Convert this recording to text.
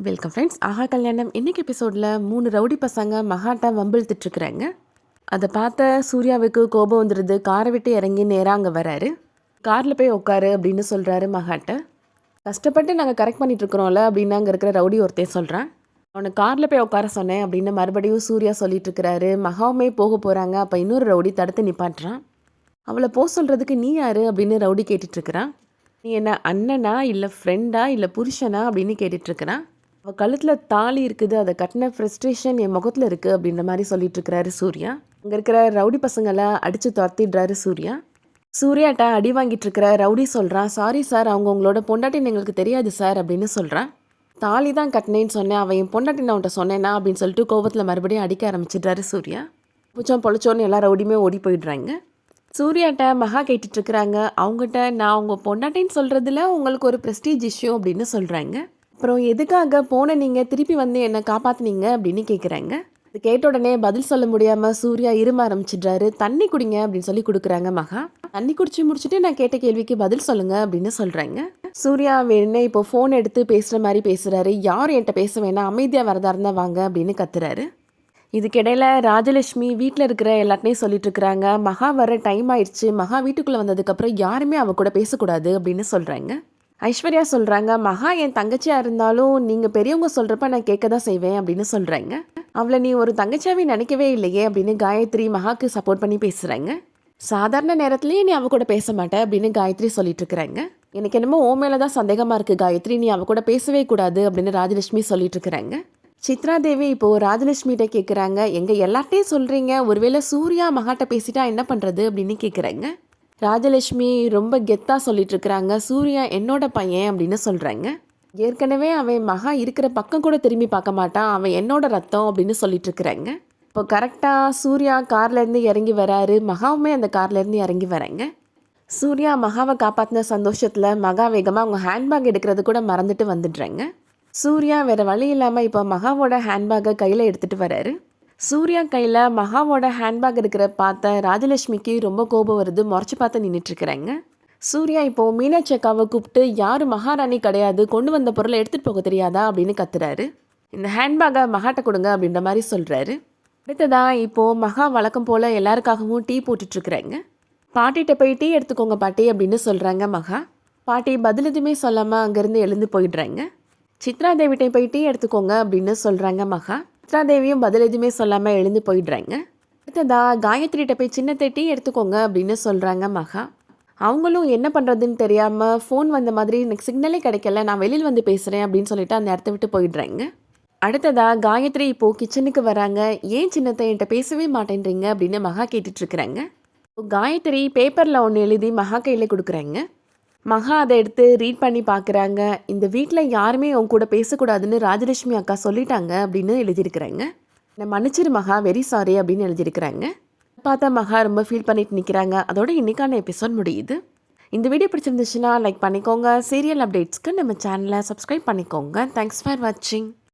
Welcome friends. ஆஹா கல்யாணம் இன்னைக்கு எபிசோடில் 3 ரவுடி பசங்க மகாட்டை வம்பிழுத்துட்ருக்குறாங்க. அதை பார்த்த சூர்யாவுக்கு கோபம் வந்துடுது. காரை விட்டு இறங்கி நேராக அங்கே வராரு. காரில் போய் உட்காரு அப்படின்னு சொல்கிறாரு மகாட்டை. கஷ்டப்பட்டு நாங்கள் கரெக்ட் பண்ணிகிட்ருக்குறோம்ல அப்படின்னு அங்கே இருக்கிற ரவுடி ஒருத்தன் சொல்கிறான். அவனை காரில் போய் உட்கார சொன்னேன் அப்படின்னு மறுபடியும் சூர்யா சொல்லிட்டுருக்கிறாரு. மகாவுமே போக போகிறாங்க. அப்போ இன்னொரு ரவுடி தடுத்து நிப்பாட்டுறான். அவளை போக சொல்கிறதுக்கு நீ யார் அப்படின்னு ரவுடி கேட்டுட்ருக்கிறான். நீ என்ன அண்ணனா இல்லை ஃப்ரெண்டா இல்லை புருஷனா அப்படின்னு கேட்டுட்ருக்கிறான். அவள் கழுத்தில் தாலி இருக்குது, அதை கட்டின ஃப்ரஸ்ட்ரேஷன் என் முகத்தில் இருக்குது அப்படின்ற மாதிரி சொல்லிட்டு இருக்கிறாரு சூர்யா. அங்கே இருக்கிற ரவுடி பசங்களை அடித்து துரத்திடுறாரு சூர்யா. சூர்யாட்ட அடி வாங்கிட்டு இருக்கிற ரவுடி சொல்கிறான், சாரி சார், அவங்க உங்களோட பொண்டாட்டின்னு எங்களுக்கு தெரியாது சார் அப்படின்னு சொல்கிறான். தாலி தான் கட்டினேன்னு சொன்னேன், அவன் என் பொண்டாட்டின்னு அவன்கிட்ட சொன்னேன்னா அப்படின்னு சொல்லிட்டு கோபத்தில் மறுபடியும் அடிக்க ஆரம்பிச்சிடுறாரு சூர்யா. புச்சம் பொழைச்சோன்னு எல்லா ரவுடியுமே ஓடி போயிடுறாங்க. சூர்யாட்ட மகா கேட்டுட்ருக்குறாங்க. அவங்ககிட்ட நான் அவங்க பொண்டாட்டின்னு சொல்கிறதுல உங்களுக்கு ஒரு ப்ரெஸ்டீஜ் இஷ்யூ அப்படின்னு சொல்கிறாங்க. அப்புறம் எதுக்காக போன நீங்கள் திருப்பி வந்து என்னை காப்பாற்றினீங்க அப்படின்னு கேட்குறாங்க. இது கேட்ட உடனே பதில் சொல்ல முடியாமல் சூர்யா இரும ஆரம்பிச்சிடுறாரு. தண்ணி குடிங்க அப்படின்னு சொல்லி கொடுக்குறாங்க மகா. தண்ணி குடிச்சு முடிச்சுட்டு நான் கேட்ட கேள்விக்கு பதில் சொல்லுங்க அப்படின்னு சொல்கிறாங்க. சூர்யா வேணே இப்போ ஃபோன் எடுத்து பேசுகிற மாதிரி பேசுகிறாரு. யாரும் என்கிட்ட பேச வேணாம், அமைதியாக வரதா இருந்தால் வாங்க அப்படின்னு கத்துறாரு. இதுக்கிடையில் ராஜலட்சுமி வீட்டில் இருக்கிற எல்லாத்தையும் சொல்லிட்டு இருக்கிறாங்க. மகா வர டைம் ஆயிடுச்சு, மகா வீட்டுக்குள்ளே வந்ததுக்கப்புறம் யாருமே அவ கூட பேசக்கூடாது அப்படின்னு சொல்கிறாங்க. ஐஸ்வர்யா சொல்கிறாங்க, மகா என் தங்கச்சியாக இருந்தாலும் நீங்கள் பெரியவங்க சொல்கிறப்ப நான் கேட்க தான் செய்வேன் அப்படின்னு சொல்கிறாங்க. அவளை நீ ஒரு தங்கச்சியாவே நினைக்கவே இல்லையே அப்படின்னு காயத்ரி மகாக்கு சப்போர்ட் பண்ணி பேசுகிறாங்க. சாதாரண நேரத்துலேயே நீ அவ கூட பேச மாட்டேன் அப்படின்னு காயத்ரி சொல்லிட்டு இருக்கிறாங்க. எனக்கு என்னமோ ஓ மேலே தான் சந்தேகமாக இருக்குது காயத்ரி, நீ அவ கூட பேசவே கூடாது அப்படின்னு ராஜலட்சுமி சொல்லிட்டு இருக்கிறாங்க. சித்ரா தேவி இப்போது ராஜலட்சுமிகிட்ட கேட்குறாங்க, எங்கள் எல்லார்ட்டையும் சொல்கிறீங்க, ஒருவேளை சூர்யா மகாட்ட பேசிட்டா என்ன பண்ணுறது அப்படின்னு கேட்குறாங்க. ராஜலட்சுமி ரொம்ப கெத்தாக சொல்லிட்டு இருக்கிறாங்க, சூர்யா என்னோட பையன் அப்படின்னு சொல்கிறாங்க. ஏற்கனவே அவன் மகா இருக்கிற பக்கம் கூட திரும்பி பார்க்க மாட்டான், அவன் என்னோட ரத்தம் அப்படின்னு சொல்லிட்டு இருக்கிறாங்க. இப்போ கரெக்டாக சூர்யா கார்லேருந்து இறங்கி வராரு. மகாவுமே அந்த கார்லேருந்து இறங்கி வராங்க. சூர்யா மகாவை காப்பாற்றின சந்தோஷத்தில் மகா வேகமாக அவங்க ஹேண்ட்பேக் எடுக்கிறது கூட மறந்துட்டு வந்துடுறாங்க. சூர்யா வேறு வழி இல்லாமல் இப்போ மகாவோட ஹேண்ட்பேக்கை கையில் எடுத்துகிட்டு வராரு. சூர்யா கையில் மகாவோட ஹேண்ட்பேக் இருக்கிற பார்த்த ராஜலட்சுமிக்கு ரொம்ப கோபம் வருது. முறைச்சி பார்த்து நின்றுட்டுருக்குறாங்க. சூர்யா இப்போது மீனாட்சி அக்காவை கூப்பிட்டு, யார் மகாராணி கிடையாது, கொண்டு வந்த பொருளை எடுத்துகிட்டு போக தெரியாதா அப்படின்னு கத்துறாரு. இந்த ஹேண்ட்பேக்கை மகாட்ட கொடுங்க அப்படின்ற மாதிரி சொல்கிறாரு. அடுத்ததான் இப்போது மகா வழக்கம் போல் எல்லாருக்காகவும் டீ போட்டுட்ருக்குறாங்க. பாட்டிகிட்ட போய் டீ எடுத்துக்கோங்க பாட்டி அப்படின்னு சொல்கிறாங்க மகா. பாட்டி பதில் எதுவுமே சொல்லாமல் அங்கேருந்து எழுந்து போயிடுறாங்க. சித்ரா தேவிட்டை போய் டீ எடுத்துக்கோங்க அப்படின்னு சொல்கிறாங்க மகா. சித்ராதேவியும் பதில் எதுவுமே சொல்லாமல் எழுந்து போயிடுறாங்க. அடுத்ததா காயத்ரிகிட்ட போய் சின்னத்தை டீ எடுத்துக்கோங்க அப்படின்னு சொல்கிறாங்க மகா. அவங்களும் என்ன பண்ணுறதுன்னு தெரியாமல், ஃபோன் வந்த மாதிரி எனக்கு சிக்னலே கிடைக்கல, நான் வெளியில் வந்து பேசுகிறேன் அப்படின்னு சொல்லிட்டு அந்த இடத்த விட்டு போயிடுறாங்க. அடுத்ததா காயத்ரி இப்போது கிச்சனுக்கு வராங்க. ஏன் சின்னத்தை என்கிட்ட பேசவே மாட்டேன்றீங்க அப்படின்னு மகா கேட்டுட்ருக்குறாங்க. காயத்ரி பேப்பரில் ஒன்று எழுதி மகா கையில் கொடுக்குறாங்க. மகா அதை எடுத்து ரீட் பண்ணி பார்க்குறாங்க. இந்த வீட்டில் யாருமே அவங்க கூட பேசக்கூடாதுன்னு ராஜலட்சுமி அக்கா சொல்லிட்டாங்க அப்படின்னு எழுதியிருக்கிறாங்க. நான் மன்னிச்சிரு மகா, வெரி சாரி அப்படின்னு எழுதியிருக்கிறாங்க. பார்த்தா மகா ரொம்ப ஃபீல் பண்ணிட்டு நிற்கிறாங்க. அதோட இன்றைக்கான எபிசோட் முடியுது. இந்த வீடியோ பிடிச்சிருந்துச்சுன்னா லைக் பண்ணிக்கோங்க. சீரியல் அப்டேட்ஸ்க்கு நம்ம சேனலை சப்ஸ்கிரைப் பண்ணிக்கோங்க. தேங்க்ஸ் ஃபார் வாட்சிங்.